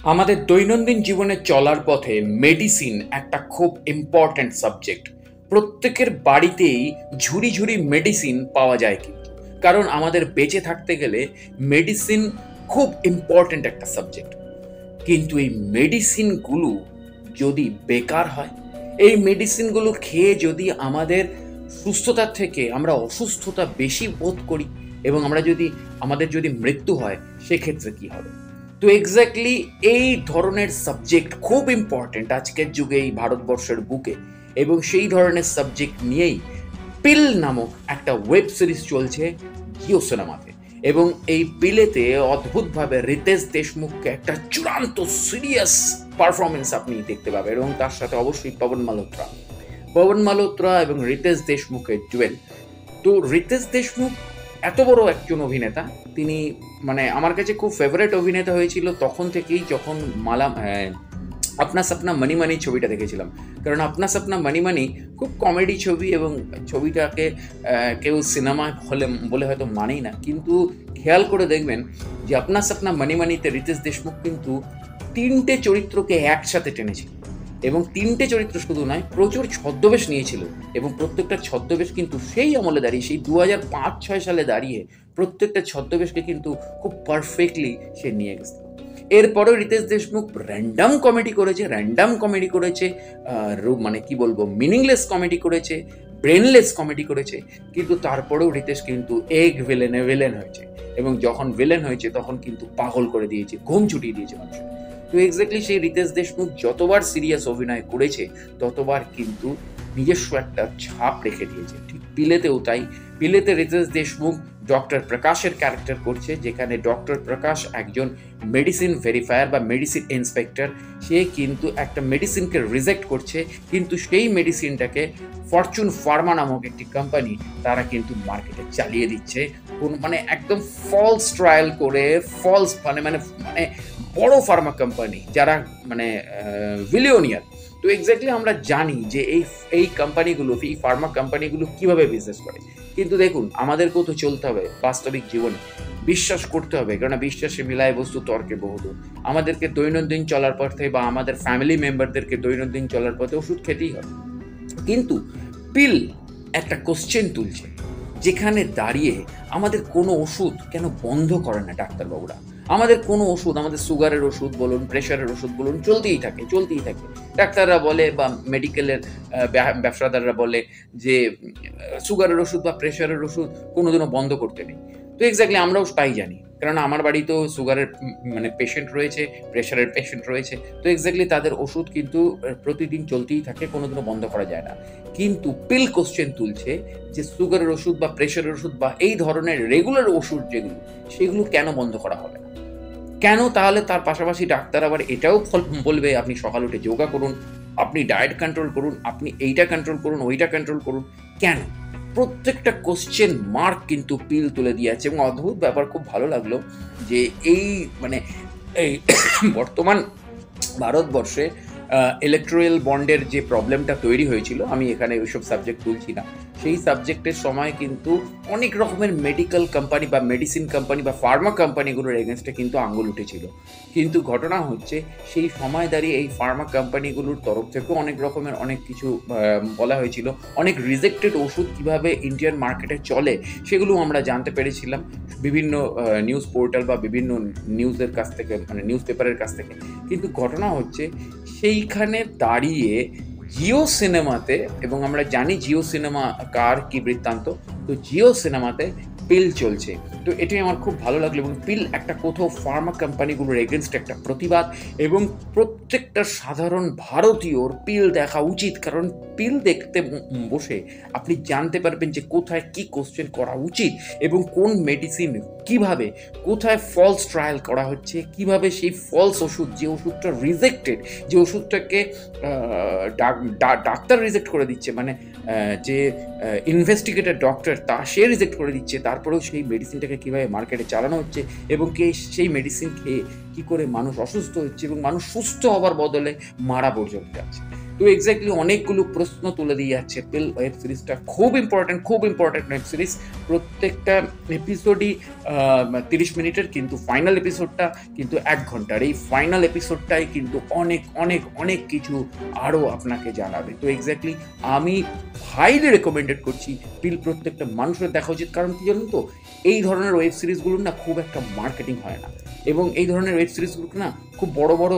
আমাদের দৈনন্দিন জীবনে চলার পথে মেডিসিন একটা খুব ইম্পর্ট্যান্ট সাবজেক্ট। প্রত্যেকের বাড়িতেই ঝুড়ি ঝুড়ি মেডিসিন পাওয়া যায় কিন্তু। কারণ আমাদের বেঁচে থাকতে গেলে মেডিসিন খুব ইম্পর্ট্যান্ট একটা সাবজেক্ট। কিন্তু এই মেডিসিনগুলো যদি বেকার হয়, এই মেডিসিনগুলো খেয়ে যদি সুস্থতার থেকে আমরা অসুস্থতা বেশি বোধ করি এবং আমাদের যদি মৃত্যু হয়, সেক্ষেত্রে কি হবে? তো এক্স্যাক্টলি এই ধরনের সাবজেক্ট খুব ইম্পর্ট্যান্ট আজকের যুগে এই ভারতবর্ষের বুকে, এবং সেই ধরনের সাবজেক্ট নিয়েই পিল নামক একটা ওয়েব সিরিজ চলছে জিও সিনেমাতে। এবং এই পিলেতে অদ্ভুতভাবে রিতেশ দেশমুখকে একটা চূড়ান্ত সিরিয়াস পারফরমেন্স আপনি দেখতে পাবেন, এবং তার সাথে অবশ্যই পবন মালোত্রা এবং রিতেশ দেশমুখের ডুয়েল। তো রিতেশ দেশমুখ এত বড় একজন অভিনেতা, তিনি মানে আমার কাছে খুব ফেভারিট অভিনেতা হয়েছিল তখন থেকেই, যখন আপনা সপনা মানি মানি ছবিটা দেখেছিলাম। কারণ আপনা সপনা মানি মানি খুব কমেডি ছবি, এবং ছবিটাকে কেউ সিনেমা হলে বলে হয়তো মানেই না, কিন্তু খেয়াল করে দেখবেন যে আপনা সপনা মানি মানিতে রিতেশ দেশমুখ কিন্তু তিনটে চরিত্রকে একসাথে টেনেছিল। এবং তিনটে চরিত্র শুধু নয়, প্রচুর ছদ্মবেশ নিয়েছিল, এবং প্রত্যেকটা ছদ্মবেশ কিন্তু সেই আমলে দাঁড়িয়ে, সেই 2005-6 সালে দাঁড়িয়ে প্রত্যেকটা ছদ্মবেশকে কিন্তু খুব পারফেক্টলি সে নিয়ে গেছে। এরপরেও রিতেশ দেশমুখ র্যান্ডাম কমেডি করেছে, মানে কি বলবো, মিনিংলেস কমেডি করেছে, ব্রেনলেস কমেডি করেছে, কিন্তু তারপরেও রিতেশ কিন্তু ভিলেন হয়েছে। এবং যখন ভিলেন হয়েছে তখন কিন্তু পাগল করে দিয়েছে, ঘুম ছুটিয়ে দিয়েছে মানুষের। তো এক্স্যাক্টলি সেই রিতেশ দেশমুখ যতবার সিরিয়াস অভিনয় করেছে, ততবার কিন্তু নিজস্ব একটা ছাপ রেখে দিয়েছে। ঠিক পিলেতেও তাই। পিলেতে রিতেশ দেশমুখ ডক্টর প্রকাশের ক্যারেক্টার করছে, যেখানে ডক্টর প্রকাশ একজন মেডিসিন ভেরিফায়ার বা মেডিসিন ইন্সপেক্টর। সে কিন্তু একটা মেডিসিনকে রিজেক্ট করছে, কিন্তু সেই মেডিসিনটাকে ফরচুন ফার্মা নামক একটি কোম্পানি তারা কিন্তু মার্কেটে চালিয়ে দিচ্ছে, মানে একদম ফলস ট্রায়াল করে, ফলস মানে মানে মানে বড় ফার্মা কোম্পানি যারা মানে বিলিয়নিয়ার। তো এক্স্যাক্টলি আমরা জানি যে এই কোম্পানিগুলো, এই ফার্মা কোম্পানিগুলো কিভাবে বিজনেস করে। কিন্তু দেখুন, আমাদেরকেও তো চলতে হবে বাস্তবিক জীবনে, বিশ্বাস করতে হবে, কারণ বিশ্বাসে মিলায় বস্তু তর্কে বহুদূর। আমাদেরকে দৈনন্দিন চলার পথে বা আমাদের ফ্যামিলি মেম্বারদেরকে দৈনন্দিন চলার পথে ওষুধ খেতেই হবে। কিন্তু পিল একটা কোশ্চেন তুলছে, যেখানে দাঁড়িয়ে আমাদের কোনো ওষুধ কেন বন্ধ করে না ডাক্তারবাবুরা? আমাদের কোনো ওষুধ, আমাদের সুগারের ওষুধ বলুন, প্রেশারের ওষুধ বলুন, চলতেই থাকে। ডাক্তাররা বলে বা মেডিকেলের ব্যবসাদাররা বলে যে সুগারের ওষুধ বা প্রেশারের ওষুধ কোনোদিনও বন্ধ করতে নেই। তো এক্স্যাক্টলি আমরাও তাই জানি, কারণ আমার বাড়িতেও সুগারের মানে পেশেন্ট রয়েছে, প্রেশারের পেশেন্ট রয়েছে। তো এক্স্যাক্টলি তাদের ওষুধ কিন্তু প্রতিদিন চলতেই থাকে, কোনোদিনও বন্ধ করা যায় না। কিন্তু পিল কোশ্চেন তুলছে যে সুগারের ওষুধ বা প্রেশারের ওষুধ বা এই ধরনের রেগুলার ওষুধ যেগুলো, সেগুলো কেন বন্ধ করা হবে না? কেন? তাহলে তার পাশাপাশি ডাক্তার আবার এটাও বলবে আপনি সকালে উঠে যোগা করুন, আপনি ডায়েট কন্ট্রোল করুন, আপনি এইটা কন্ট্রোল করুন, ওইটা কন্ট্রোল করুন। কেন? প্রত্যেকটা কোশ্চেন মার্ক কিন্তু পিল তুলে দিয়েছে। এবং অদ্ভুত ব্যাপার, খুব ভালো লাগলো যে এই মানে এই বর্তমান ভারতবর্ষে ইলেকট্রাল বন্ডের যে প্রবলেমটা তৈরি হয়েছিল, আমি এখানে ওইসব সাবজেক্ট তুলছি না, সেই সাবজেক্টের সময় কিন্তু অনেক রকমের মেডিকেল কোম্পানি বা মেডিসিন কোম্পানি বা ফার্মা কোম্পানিগুলোর এগেনস্টে কিন্তু আঙুল উঠেছিল। কিন্তু ঘটনা হচ্ছে, সেই সময় দাঁড়িয়ে এই ফার্মা কোম্পানিগুলোর তরফ থেকেও অনেক রকমের অনেক কিছু বলা হয়েছিল। অনেক রিজেক্টেড ওষুধ কীভাবে ইন্ডিয়ান মার্কেটে চলে, সেগুলো আমরা জানতে পেরেছিলাম বিভিন্ন নিউজ পোর্টাল বা বিভিন্ন নিউজের কাছ থেকে, মানে নিউজ পেপারের কাছ থেকে। কিন্তু ঘটনা হচ্ছে, সেইখানে দাঁড়িয়ে জিও সিনেমাতে, এবং আমরা জানি জিও সিনেমা কার কি বৃত্তান্ত, তো জিও সিনেমাতে পিল চলছে। তো এটাই আমার খুব ভালো লাগলো, এবং পিল একটা কোথাও ফার্মা কোম্পানিগুলোর এগেনস্ট একটা প্রতিবাদ, এবং প্রত্যেকটা সাধারণ ভারতীয়র পিল দেখা উচিত। কারণ পিল দেখতে বসে আপনি জানতে পারবেন যে কোথায় কি কোশ্চেন করা উচিত, এবং কোন মেডিসিন কিভাবে, কোথায় ফলস ট্রায়াল করা হচ্ছে, কিভাবে সেই ফলস ওষুধ, যে ওষুধটা রিজেক্টেড, যে ওষুধটাকে ডাক্তার রিজেক্ট করে দিচ্ছে, মানে যে ইনভেস্টিগেটর ডক্টর সে রিজেক্ট করে দিচ্ছে, তারপরেও সেই মেডিসিনটাকে কীভাবে মার্কেটে চালানো হচ্ছে, এবং সেই মেডিসিন খেয়ে কী করে মানুষ অসুস্থ হচ্ছে, এবং মানুষ সুস্থ হবার বদলে মারা পর্যন্ত যাচ্ছে। তো এক্স্যাক্টলি অনেকগুলো প্রশ্ন তুলে দিয়ে যাচ্ছে পিল ওয়েব সিরিজটা। খুব ইম্পর্ট্যান্ট ওয়েব সিরিজ। প্রত্যেকটা এপিসোডই 30 মিনিটের, কিন্তু ফাইনাল এপিসোডটা কিন্তু 1 ঘন্টার। এই ফাইনাল এপিসোডটাই কিন্তু অনেক অনেক অনেক কিছু আরও আপনাকে জানাবে। তো এক্স্যাক্টলি আমি হাইলি রেকমেন্ডেড করছি পিল প্রত্যেকটা মানুষের দেখা উচিত। কারণ কি জানুন তো, এই ধরনের ওয়েব সিরিজগুলোর না খুব একটা মার্কেটিং হয় না, এবং এই ধরনের ওয়েব সিরিজগুলোকে না খুব বড় বড়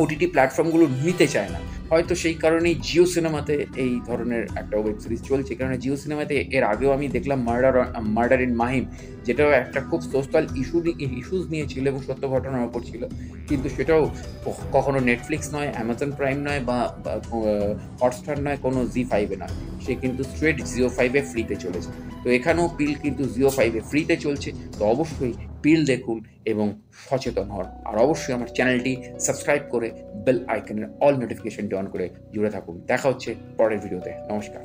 ওটিটি প্ল্যাটফর্মগুলো নিতে চায় না। হয়তো সেই কারণেই জিও সিনেমাতে এই ধরনের একটা ওয়েব সিরিজ চলছে। কারণ জিও সিনেমাতে এর আগেও আমি দেখলাম মার্ডার ইন মাহিম, যেটাও একটা খুব সোশ্যাল ইস্যুজ নিয়ে ছিল এবং সত্য ঘটনার ওপর ছিল, কিন্তু সেটাও কখনো নেটফ্লিক্স নয়, অ্যামাজন প্রাইম নয়, বা হটস্টার নয়, কোনো জি5-এ নয়, সে কিন্তু স্ট্রেট জিও5-এ ফ্রিতে চলেছে। তো এখানেও পিল কিন্তু জিও5-এ ফ্রিতে চলছে। তো অবশ্যই পিল দেখুন এবং সচেতন হন। আর অবশ্যই আমার চ্যানেলটি সাবস্ক্রাইব করে বেল আইকনের অল নোটিফিকেশনটি অন করে জুড়ে থাকুন। দেখা হচ্ছে পরের ভিডিওতে। নমস্কার।